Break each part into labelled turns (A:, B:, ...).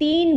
A: 3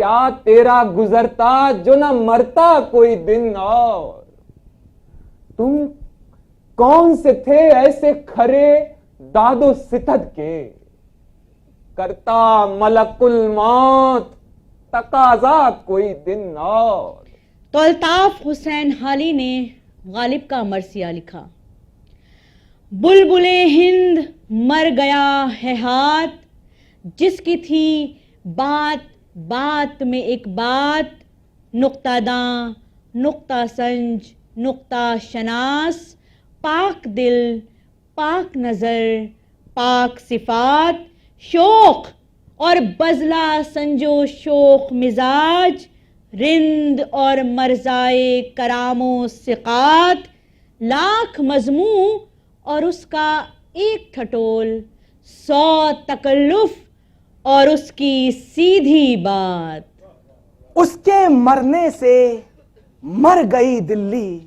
B: کیا تیرا گزرتا جو نہ مرتا کوئی دن اور. تم کون سے تھے ایسے کھرے داد و ستد کے, کرتا ملک الموت تقاضا کوئی دن اور.
A: تو الطاف حسین حالی نے غالب کا مرثیہ لکھا. بلبل ہند مر گیا ہے ہاتھ, جس کی تھی بات بات میں ایک بات, نقطہ داں نقطہ سنج نقطہ شناس, پاک دل پاک نظر پاک صفات, شوق اور بزلہ سنجو شوق مزاج, رند اور مرزائے کرام و ثقات, لاکھ مضموں اور اس کا ایک ٹھٹول, 100 تکلف اور اس کی سیدھی بات.
C: اس کے مرنے سے مر گئی دلی,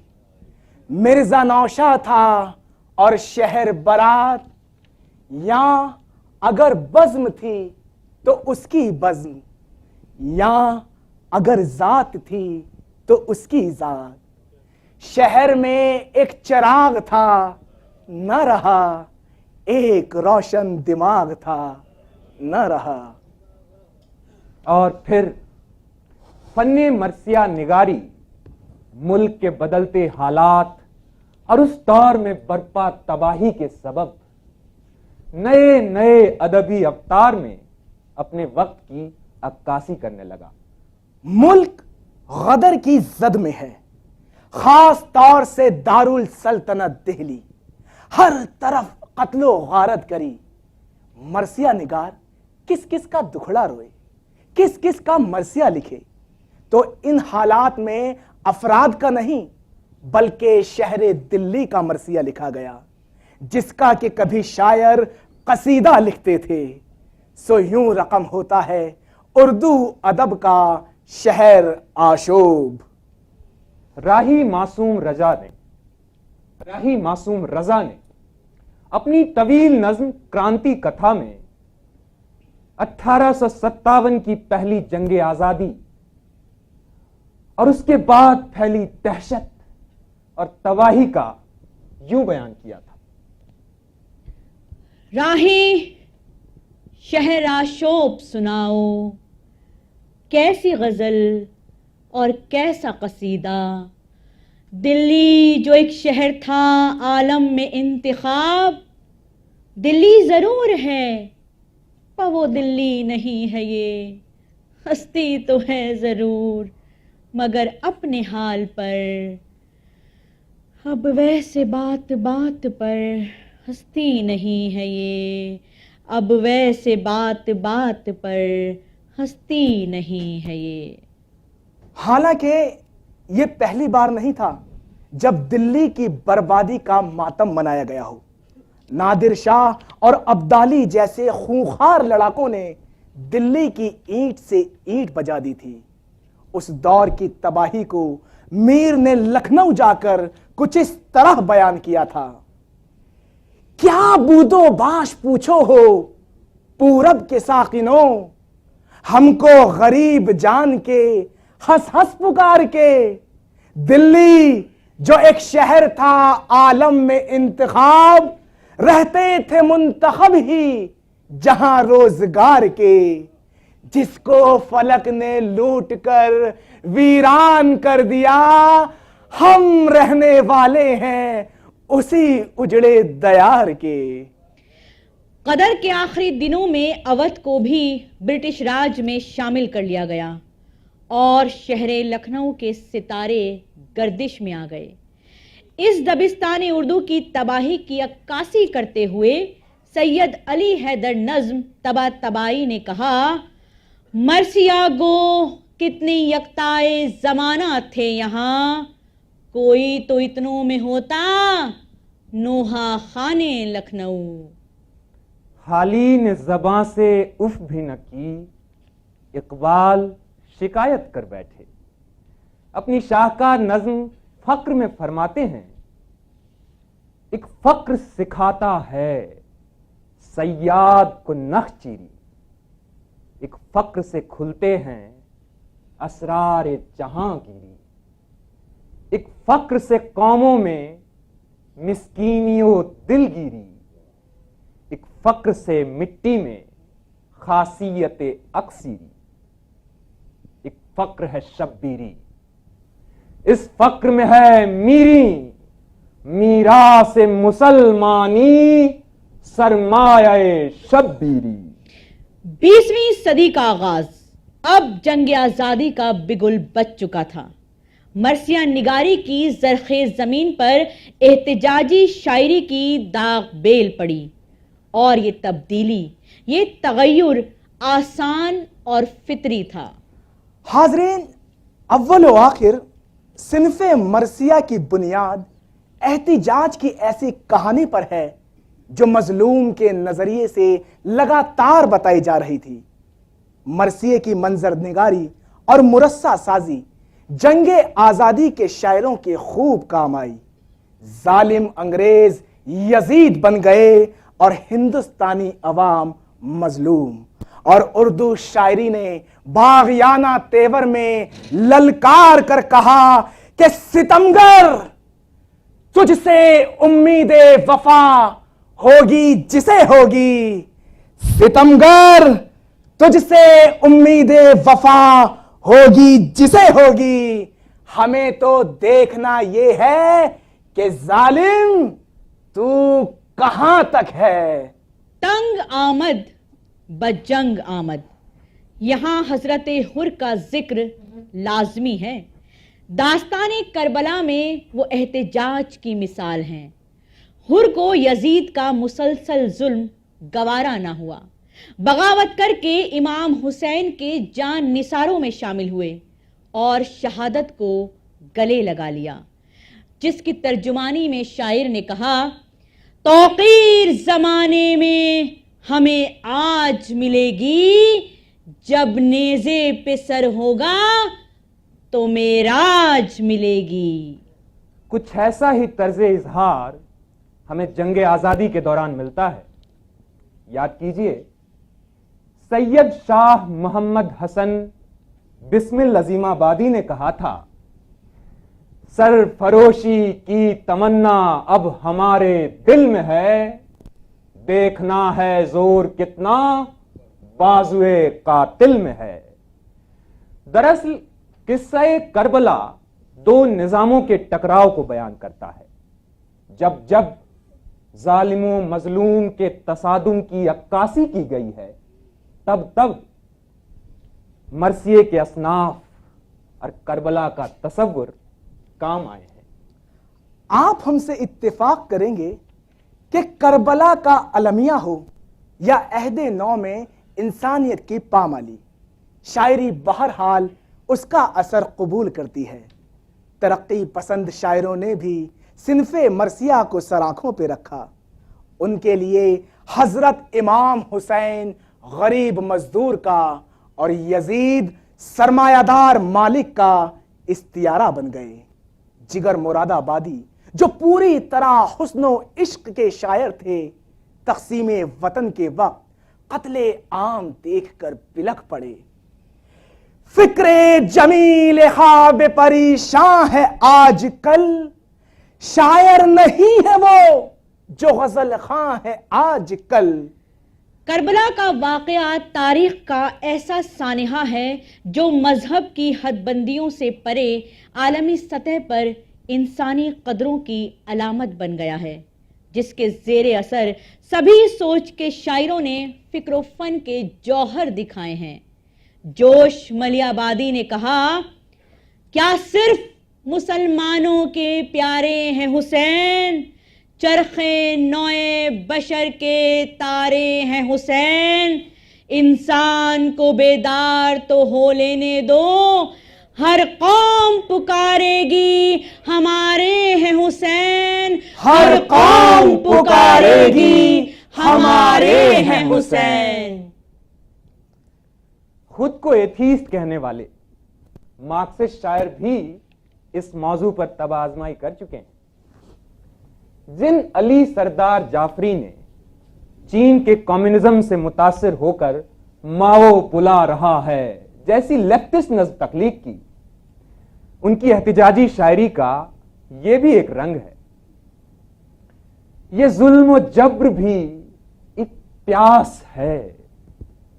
C: مرزا نوشا تھا اور شہر برات, یا اگر بزم تھی تو اس کی بزم, یا اگر ذات تھی تو اس کی ذات. شہر میں ایک چراغ تھا نہ رہا, ایک روشن دماغ تھا نہ رہا.
B: اور پھر فن مرثیہ نگاری ملک کے بدلتے حالات اور اس دور میں برپا تباہی کے سبب نئے نئے ادبی اوتار میں اپنے وقت کی عکاسی کرنے لگا.
C: ملک غدر کی زد میں ہے, خاص طور سے دارالسلطنت دہلی. ہر طرف قتل و غارت کری. مرثیہ نگار کس کس کا دکھڑا روئے, کس کس کا مرثیہ لکھے. تو ان حالات میں افراد کا نہیں بلکہ شہر دلی کا مرثیہ لکھا گیا, جس کا کہ کبھی شاعر قصیدہ لکھتے تھے. سو یوں رقم ہوتا ہے اردو ادب کا شہر آشوب.
B: راہی معصوم رضا نے اپنی طویل نظم کرانتی کتھا میں 1857 کی پہلی جنگ آزادی اور اس کے بعد پھیلی دہشت اور تباہی کا یوں بیان کیا تھا.
A: راہی شہر آشوب سناؤ, کیسی غزل اور کیسا قصیدہ. دلی جو ایک شہر تھا عالم میں انتخاب, دلی ضرور ہے پر وہ دلی نہیں ہے یہ, ہستی تو ہے ضرور مگر اپنے حال پر. اب ویسے بات بات پر ہستی نہیں ہے یہ, اب ویسے بات بات پر ہستی نہیں ہے یہ.
C: حالانکہ یہ پہلی بار نہیں تھا جب دلی کی بربادی کا ماتم منایا گیا ہو. نادر شاہ اور ابدالی جیسے خونخوار لڑاکوں نے دلی کی اینٹ سے اینٹ بجا دی تھی. اس دور کی تباہی کو میر نے لکھنؤ جا کر کچھ اس طرح بیان کیا تھا. کیا بود و باش پوچھو ہو پورب کے ساکنوں, ہم کو غریب جان کے ہنس ہنس پکار کے. دلی جو ایک شہر تھا عالم میں انتخاب, رہتے تھے منتخب ہی جہاں روزگار کے. جس کو فلک نے لوٹ کر ویران کر دیا, ہم رہنے والے ہیں اسی اجڑے دیار کے.
A: قدر کے آخری دنوں میں اودھ کو بھی برٹش راج میں شامل کر لیا گیا اور شہر لکھنؤ کے ستارے گردش میں آ گئے. اس دبستان اردو کی تباہی کی عکاسی کرتے ہوئے سید علی حیدر نظم تبا تبائی نے کہا, مرثیہ گو کتنی یکتائے زمانہ تھے یہاں, کوئی تو اتنوں میں ہوتا نوحہ خانے لکھنؤ.
B: حالی نے زباں سے اف بھی نہ کی, اقبال شکایت کر بیٹھے. اپنی شاہکار نظم فقر میں فرماتے ہیں, ایک فقر سکھاتا ہے صیاد کو نخ چیری, ایک فقر سے کھلتے ہیں اسرار جہاں گیری، ایک فقر سے قوموں میں مسکینی و دل گیری، ایک فقر سے مٹی میں خاصیت اکثیری، ایک فقر ہے شبیری، اس فقر میں ہے میری میراث مسلمانی سرمایہ شبیری۔
A: 20ویں صدی کا آغاز، اب جنگ آزادی کا بگل بچ چکا تھا۔ مرثیہ نگاری کی زرخیز زمین پر احتجاجی شاعری کی داغ بیل پڑی، اور یہ تبدیلی، یہ تغیر آسان اور فطری تھا۔
C: حاضرین، اول و آخر صنف مرثیہ کی بنیاد احتجاج کی ایسی کہانی پر ہے جو مظلوم کے نظریے سے لگاتار بتائی جا رہی تھی۔ مرثیے کی منظر نگاری اور مرصع سازی جنگ آزادی کے شاعروں کے خوب کام آئی۔ ظالم انگریز یزید بن گئے اور ہندوستانی عوام مظلوم، اور اردو شاعری نے باغیانہ تیور میں للکار کر کہا کہ ستمگر، تجھ سے امید وفا ہوگی جسے ہوگی، ستمگر تجھ سے امید وفا ہوگی جسے ہوگی، ہمیں تو دیکھنا یہ ہے کہ ظالم تو کہاں تک ہے۔
A: تنگ آمد بجنگ آمد، یہاں حضرت حر کا ذکر لازمی ہے۔ داستان کربلا میں وہ احتجاج کی مثال ہیں۔ حر کو یزید کا مسلسل ظلم گوارا نہ ہوا، بغاوت کر کے امام حسین کے جان نثاروں میں شامل ہوئے اور شہادت کو گلے لگا لیا، جس کی ترجمانی میں شاعر نے کہا: توقیر زمانے میں ہمیں آج ملے گی، جب نیزے پہ سر ہوگا تو معراج ملے گی۔
B: کچھ ایسا ہی طرز اظہار ہمیں جنگ آزادی کے دوران ملتا ہے۔ یاد کیجئے، سید شاہ محمد حسن بسم العظیم آبادی نے کہا تھا: سرفروشی کی تمنا اب ہمارے دل میں ہے، دیکھنا ہے زور کتنا بازوئے قاتل میں ہے۔ دراصل قصہ کربلا دو نظاموں کے ٹکراؤ کو بیان کرتا ہے۔ جب جب ظالم و مظلوم کے تصادم کی عکاسی کی گئی ہے، تب تب مرثیے کے اصناف اور کربلا کا تصور کام آئے ہیں۔
C: آپ ہم سے اتفاق کریں گے کہ کربلا کا المیہ ہو یا عہد نو میں انسانیت کی پامالی، شاعری بہرحال اس کا اثر قبول کرتی ہے۔ ترقی پسند شاعروں نے بھی صنف مرثیہ کو سرآنکھوں پہ رکھا۔ ان کے لیے حضرت امام حسین غریب مزدور کا اور یزید سرمایہ دار مالک کا استعارہ بن گئے۔ جگر مراد آبادی، جو پوری طرح حسن و عشق کے شاعر تھے، تقسیم وطن کے وقت قتل عام دیکھ کر بلک پڑے۔ فکر جمیل خواب پریشان ہے آج کل، شاعر نہیں ہے وہ جو غزل خواں ہے آج کل۔
A: کربلا کا واقعہ تاریخ کا ایسا سانحہ ہے جو مذہب کی حد بندیوں سے پرے عالمی سطح پر انسانی قدروں کی علامت بن گیا ہے، جس کے زیر اثر سبھی سوچ کے شاعروں نے فکر و فن کے جوہر دکھائے ہیں۔ جوش ملی آبادی نے کہا: کیا صرف مسلمانوں کے پیارے ہیں حسین، چرخ نوع بشر کے تارے ہیں حسین، انسان کو بیدار تو ہو لینے دو، ہر قوم پکارے گی ہمارے ہیں حسین،
C: ہر قوم پکارے گی ہمارے ہیں حسین۔
B: خود کو ایتھیسٹ کہنے والے مارکسسٹ شاعر بھی اس موضوع پر طب آزمائی کر چکے ہیں۔ جن علی سردار جعفری نے چین کے کمیونزم سے متاثر ہو کر ماؤ بلا رہا ہے جیسی لیفٹسٹ نظم تخلیق کی، ان کی احتجاجی شاعری کا یہ بھی ایک رنگ ہے۔ یہ ظلم و جبر بھی ایک پیاس ہے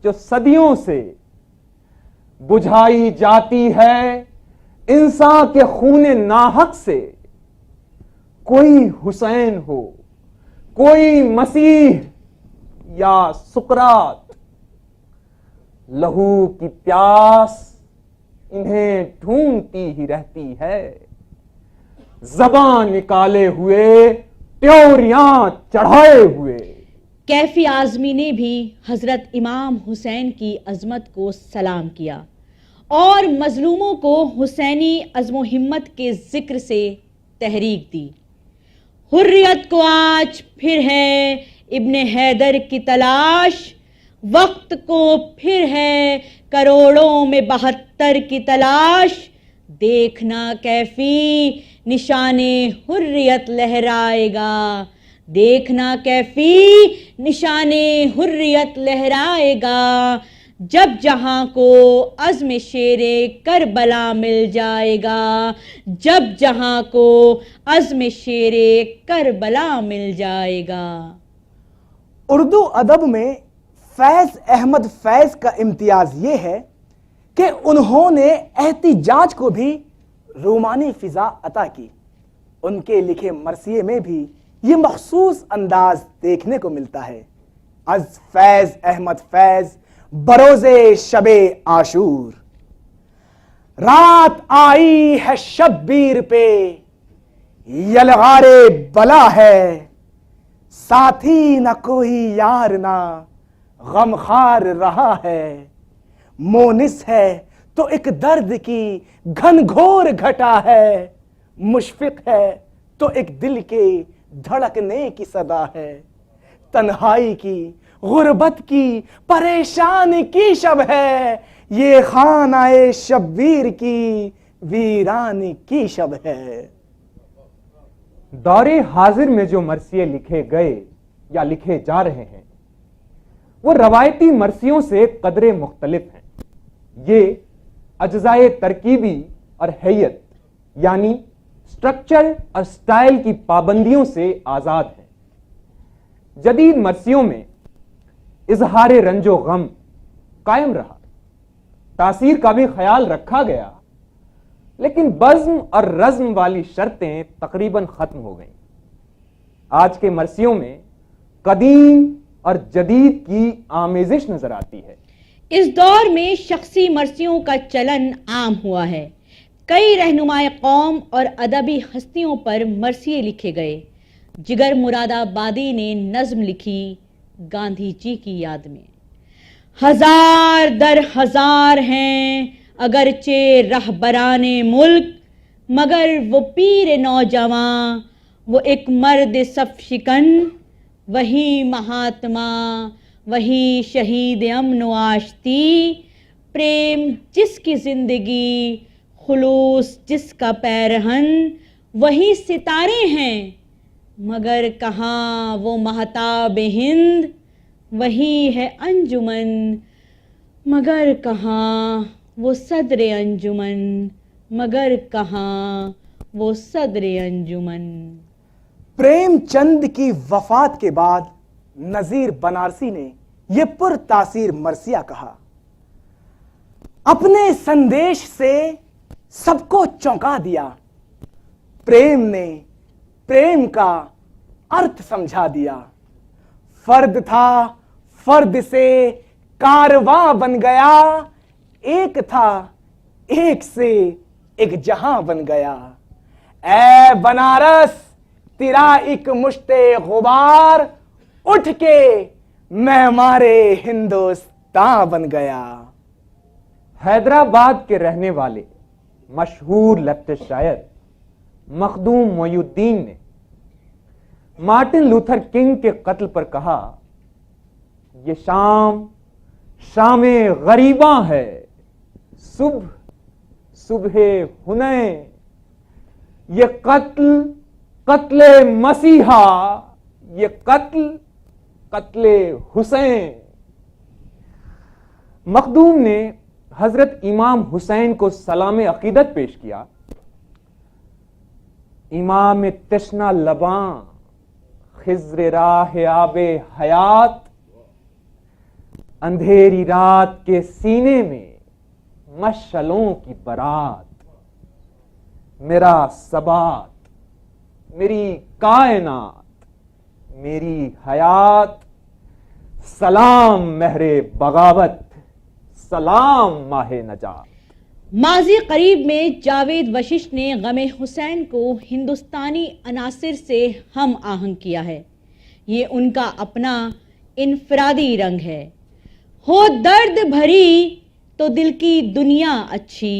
B: جو صدیوں سے بجھائی جاتی ہے انسان کے خون ناحق سے۔ کوئی حسین ہو، کوئی مسیح یا سقراط، لہو کی پیاس انہیں ڈھونڈتی ہی رہتی ہے۔ زبان نکالے ہوئے، ٹیوریاں چڑھائے ہوئے۔
A: کیفی اعظمی نے بھی حضرت امام حسین کی عظمت کو سلام کیا اور مظلوموں کو حسینی عزم و ہمت کے ذکر سے تحریک دی۔ حریت کو آج پھر ہے ابن حیدر کی تلاش، وقت کو پھر ہے کروڑوں میں 72 کی تلاش۔ دیکھنا کیفی نشان حریت لہرائے گا، دیکھنا کیفی نشان حریت لہرائے گا، جب جہاں کو عزم شیر کربلا مل جائے گا، جب جہاں کو عزم شیر کربلا مل جائے گا۔
C: اردو ادب میں فیض احمد فیض کا امتیاز یہ ہے کہ انہوں نے احتجاج کو بھی رومانی فضا عطا کی۔ ان کے لکھے مرثیے میں بھی یہ مخصوص انداز دیکھنے کو ملتا ہے۔ از فیض احمد فیض بروز شب عاشور، رات آئی ہے شبیر پہ یلغار بلا ہے، ساتھی نہ کوئی یار نہ غمخوار رہا ہے، مونس ہے تو ایک درد کی گھن گھور گھٹا ہے، مشفق ہے تو ایک دل کے دھڑکنے کی صدا ہے، تنہائی کی غربت کی پریشان کی شب ہے، یہ خانہ شبیر کی ویران کی شب ہے۔
B: دور حاضر میں جو مرثیے لکھے گئے یا لکھے جا رہے ہیں وہ روایتی مرثیوں سے قدرے مختلف ہیں۔ یہ اجزائے ترکیبی اور حیت یعنی سٹرکچر اور سٹائل کی پابندیوں سے آزاد ہیں۔ جدید مرثیوں میں اظہار رنج و غم قائم رہا، تاثیر کا بھی خیال رکھا گیا، لیکن بزم اور رزم والی شرطیں تقریباً ختم ہو گئیں۔ آج کے مرثیوں میں قدیم اور جدید کی آمیزش نظر آتی ہے۔
A: اس دور میں شخصی مرثیوں کا چلن عام ہوا ہے۔ کئی رہنمائے قوم اور ادبی ہستیوں پر مرثیے لکھے گئے۔ جگر مراد آبادی نے نظم لکھی گاندھی جی کی یاد میں: ہزار در ہزار ہیں اگرچہ رہبران ملک، مگر وہ پیر نوجواں، وہ ایک مرد صف شکن، وہی مہاتما، وہی شہید امن و آشتی، پریم جس کی زندگی، خلوص جس کا پیرہن، وہی ستارے ہیں مگر کہاں وہ مہتاب ہند، وہی ہے انجمن مگر کہاں وہ صدر انجمن، مگر کہاں وہ صدر انجمن۔
C: پریم چند کی وفات کے بعد نذیر بنارسی نے یہ پر تاثیر مرثیہ کہا: اپنے سندیش سے سب کو چونکا دیا، پریم نے پریم کا ارتھ سمجھا دیا، فرد تھا فرد سے کارواں بن گیا، ایک تھا ایک سے ایک جہاں بن گیا، اے بنارس تیرا ایک مشت غبار، اٹھ کے معمارے ہندوستان بن گیا۔
B: حیدرآباد کے رہنے والے مشہور لیفٹسٹ شاعر مخدوم محی الدین نے مارٹن لوتھر کنگ کے قتل پر کہا: یہ شام شام غریباں ہے، صبح صبح ہنیں، یہ قتل قتل مسیحا، یہ قتل قتل حسین۔ مخدوم نے حضرت امام حسین کو سلام عقیدت پیش کیا، امام تشنا لباں خضر راہ آب حیات، اندھیری رات کے سینے میں مشعلوں کی برات، میرا ثبات، میری کائنات، میری حیات، سلام مہر بغاوت، سلام ماہ نجات۔
A: ماضی قریب میں جاوید وششٹ نے غم حسین کو ہندوستانی عناصر سے ہم آہنگ کیا ہے۔ یہ ان کا اپنا انفرادی رنگ ہے۔ ہو درد بھری تو دل کی دنیا اچھی،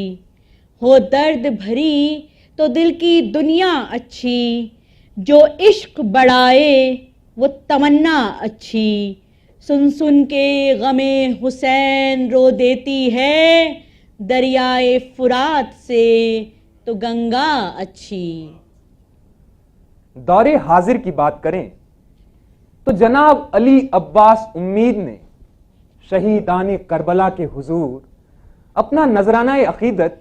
A: ہو درد بھری تو دل کی دنیا اچھی، جو عشق بڑھائے وہ تمنا اچھی، سن سن کے غم حسین رو دیتی ہے، دریائے فرات سے تو گنگا اچھی۔
B: دور حاضر کی بات کریں تو جناب علی عباس امید نے شہیدان کربلا کے حضور اپنا نذرانہ عقیدت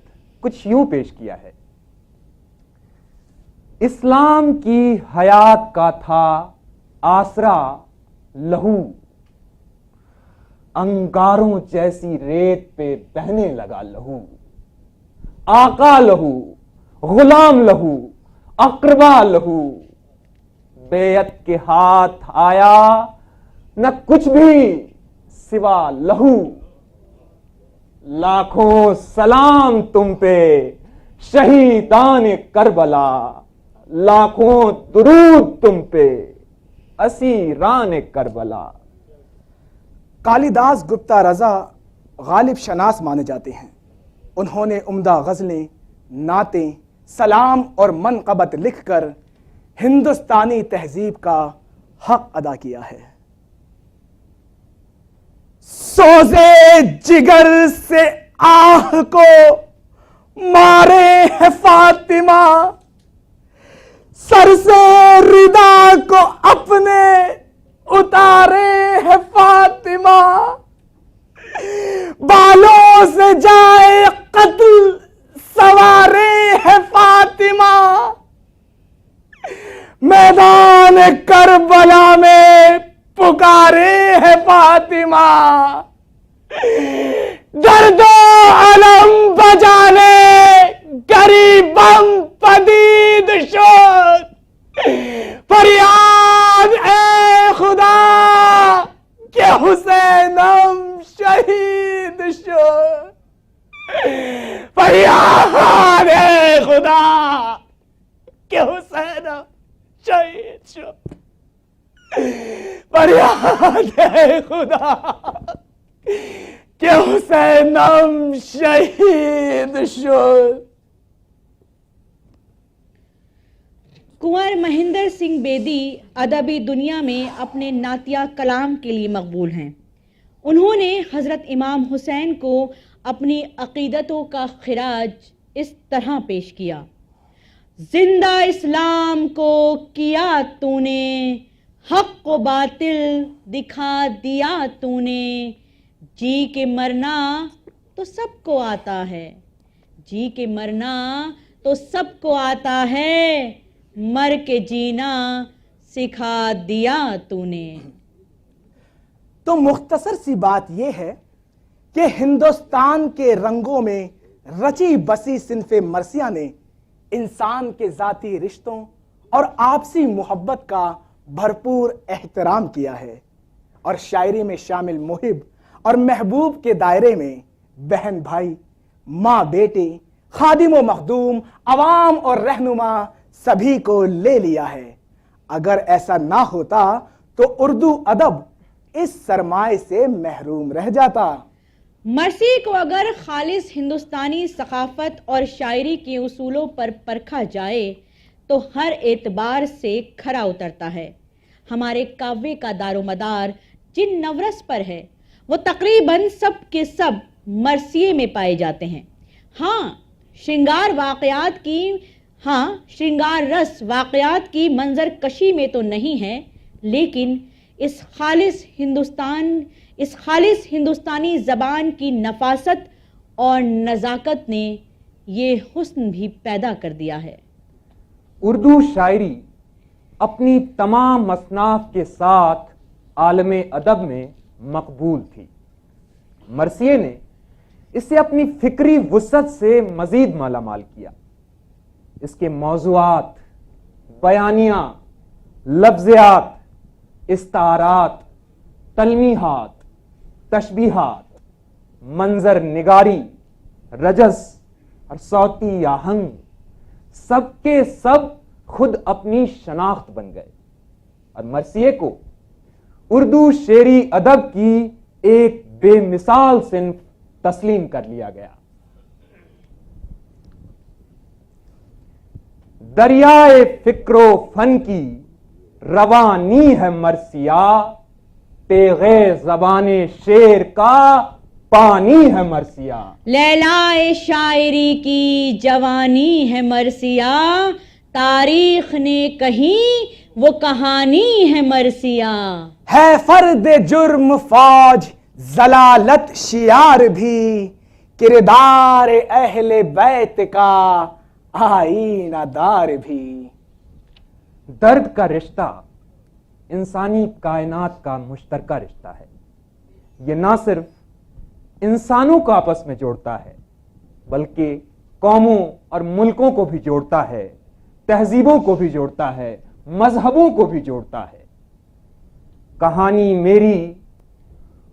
B: کچھ یوں پیش کیا ہے۔ اسلام کی حیات کا تھا آسرا لہو، انگاروں جیسی ریت پہ بہنے لگا لہو، آقا لہو، غلام لہو، اقربا لہو، بیعت کے ہاتھ آیا نہ کچھ بھی سوا لہو، لاکھوں سلام تم پہ شہیدان کربلا، لاکھوں درود تم پہ اسیران کربلا۔
C: کالیداس گپتا رضا غالب شناس مانے جاتے ہیں۔ انہوں نے عمدہ غزلیں، نعتیں، سلام اور منقبت لکھ کر ہندوستانی تہذیب کا حق ادا کیا ہے۔ سوزے جگر سے آہ کو مارے ہے فاطمہ، سر سے ردا کو اپنے اتارے ہے فاطمہ، بالوں سے جائے قتل سوارے ہے فاطمہ، میدان کربلا میں پکارے ہے فاطمہ، درد و علم بجانے غریبم پدید شد، فریاد اے خدا کہ حسینم شہید شد، فریاد اے خدا کہ حسینم شہید شد، فریاد اے خدا کہ حسینم شہید شد۔
A: کنور مہندر سنگھ بیدی ادبی دنیا میں اپنے نعتیہ کلام کے لیے مقبول ہیں۔ انہوں نے حضرت امام حسین کو اپنی عقیدتوں کا خراج اس طرح پیش کیا: زندہ اسلام کو کیا تو نے، حق و باطل دکھا دیا تو نے، جی کے مرنا تو سب کو آتا ہے، جی کے مرنا تو سب کو آتا ہے، مر کے جینا سکھا دیا تو نے۔
C: تو مختصر سی بات یہ ہے کہ ہندوستان کے رنگوں میں رچی بسی صنف مرثیہ نے انسان کے ذاتی رشتوں اور آپسی محبت کا بھرپور احترام کیا ہے، اور شاعری میں شامل محب اور محبوب کے دائرے میں بہن بھائی، ماں بیٹے، خادم و مخدوم، عوام اور رہنما سبھی کو لے لیا ہے۔ اگر ایسا نہ ہوتا تو اردو ادب اس سرمائے سے محروم رہ جاتا۔
A: مرثی کو اگر خالص ہندوستانی ثقافت اور شاعری کے اصولوں پر پرکھا جائے تو ہر اعتبار سے کھرا اترتا ہے۔ ہمارے کاوے کا دار و مدار جن نورس پر ہے وہ تقریباً سب کے سب مرثیے میں پائے جاتے ہیں۔ شرنگار رس واقعات کی منظر کشی میں تو نہیں ہے، لیکن اس خالص ہندوستانی زبان کی نفاست اور نزاکت نے یہ حسن بھی پیدا کر دیا ہے۔
B: اردو شاعری اپنی تمام اصناف کے ساتھ عالم ادب میں مقبول تھی۔ مرثیے نے اسے اپنی فکری وسعت سے مزید مالا مال کیا۔ اس کے موضوعات، بیانیہ، لفظیات، استعارات، تلمیحات، تشبیہات، منظر نگاری، رجز اور صوتی آہنگ سب کے سب خود اپنی شناخت بن گئے اور مرثیے کو اردو شعری ادب کی ایک بے مثال صنف تسلیم کر لیا گیا۔ دریائے فکر و فن کی روانی ہے مرثیہ، تیغے زبان شعر کا پانی ہے مرثیہ۔
A: لیلائے شاعری کی جوانی ہے مرثیہ، تاریخ نے کہیں وہ کہانی ہے مرثیہ۔
C: ہے فرد جرم فوج ضلالت شیار بھی، کردار اہل بیت کا آئینہ دار بھی۔
B: درد کا رشتہ انسانی کائنات کا مشترکہ رشتہ ہے۔ یہ نہ صرف انسانوں کو آپس میں جوڑتا ہے بلکہ قوموں اور ملکوں کو بھی جوڑتا ہے، تہذیبوں کو بھی جوڑتا ہے، مذہبوں کو بھی جوڑتا ہے۔ کہانی میری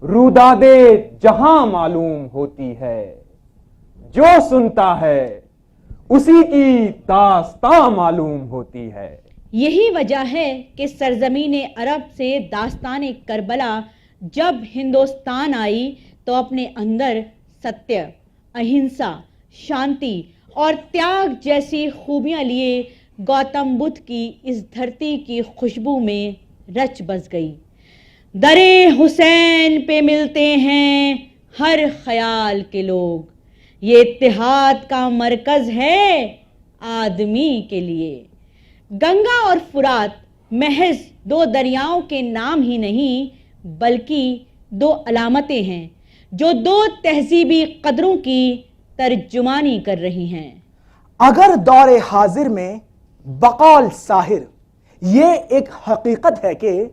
B: رودادے جہاں معلوم ہوتی ہے، جو سنتا ہے اسی کی داستاں معلوم ہوتی ہے۔
A: یہی وجہ ہے کہ سرزمین عرب سے داستان کربلا جب ہندوستان آئی تو اپنے اندر ستیہ، اہنسا، شانتی اور تیاگ جیسی خوبیاں لیے گوتم بدھ کی اس دھرتی کی خوشبو میں رچ بس گئی۔ درے حسین پہ ملتے ہیں ہر خیال کے لوگ، یہ اتحاد کا مرکز ہے آدمی کے لیے۔ گنگا اور فرات محض دو دریاؤں کے نام ہی نہیں بلکہ دو علامتیں ہیں جو دو تہذیبی قدروں کی ترجمانی کر رہی ہیں۔
C: اگر دور حاضر میں بقول ساحر یہ ایک حقیقت ہے کہ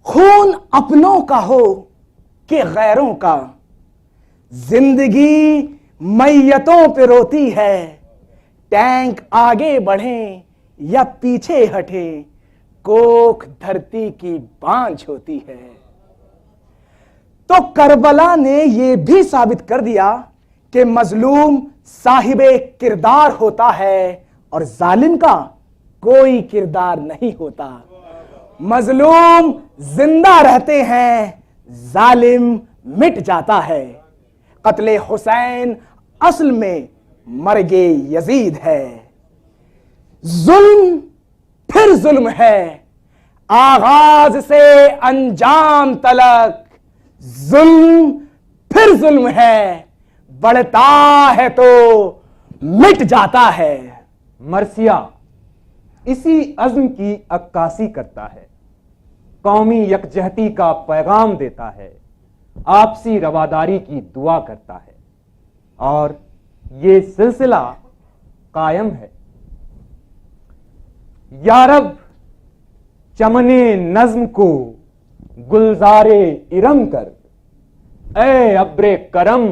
C: خون اپنوں کا ہو کہ غیروں کا، زندگی میتوں پہ روتی ہے، ٹینک آگے بڑھیں یا پیچھے ہٹیں، کوکھ دھرتی کی بانجھ ہوتی ہے۔ تو کربلا نے یہ بھی ثابت کر دیا کہ مظلوم صاحب کردار ہوتا ہے اور ظالم کا کوئی کردار نہیں ہوتا۔ مظلوم زندہ رہتے ہیں، ظالم مٹ جاتا ہے۔ قتل حسین اصل میں مرگ یزید ہے۔ ظلم پھر ظلم ہے، آغاز سے انجام تلک، ظلم پھر ظلم ہے، بڑھتا ہے تو مٹ جاتا ہے۔
B: مرثیہ اسی عزم کی عکاسی کرتا ہے، قومی یکجہتی کا پیغام دیتا ہے، آپسی رواداری کی دعا کرتا ہے، اور یہ سلسلہ قائم ہے۔ یا رب چمن نظم کو گلزار ارم کر، اے ابر کرم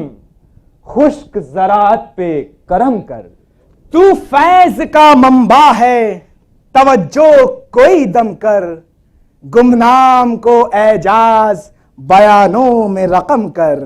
B: خشک زراعت پہ کرم کر۔
C: تو فیض کا منبع ہے، توجہ کوئی دم کر، گمنام کو اعجاز بیانوں میں رقم کر۔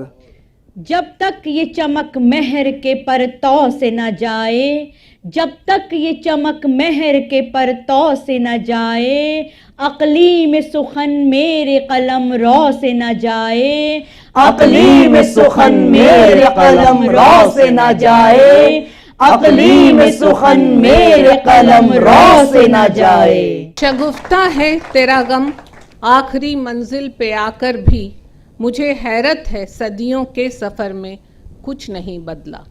A: جب تک یہ چمک مہر کے پرتو سے نہ جائے، جب تک یہ چمک مہر کے پرتو سے نہ جائے، اقلیم سخن میرے قلم رو سے نہ جائے،
C: اقلیم سخن میرے قلم رو سے نہ جائے، اقلیم سخن میرے قلم رو سے نہ جائے۔
D: شگفتہ ہے تیرا غم آخری منزل پہ آ کر بھی، مجھے حیرت ہے صدیوں کے سفر میں کچھ نہیں بدلا۔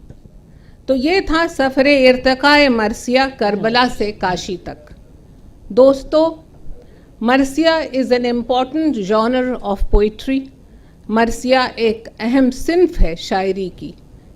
D: تو یہ تھا سفر ارتقاء مرثیہ کربلا سے کاشی تک۔ دوستو، مرثیہ is an important genre of poetry. مرثیہ ایک اہم صنف ہے شاعری کی۔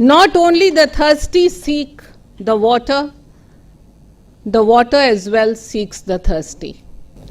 D: Not only the thirsty seek the water as well seeks the thirsty.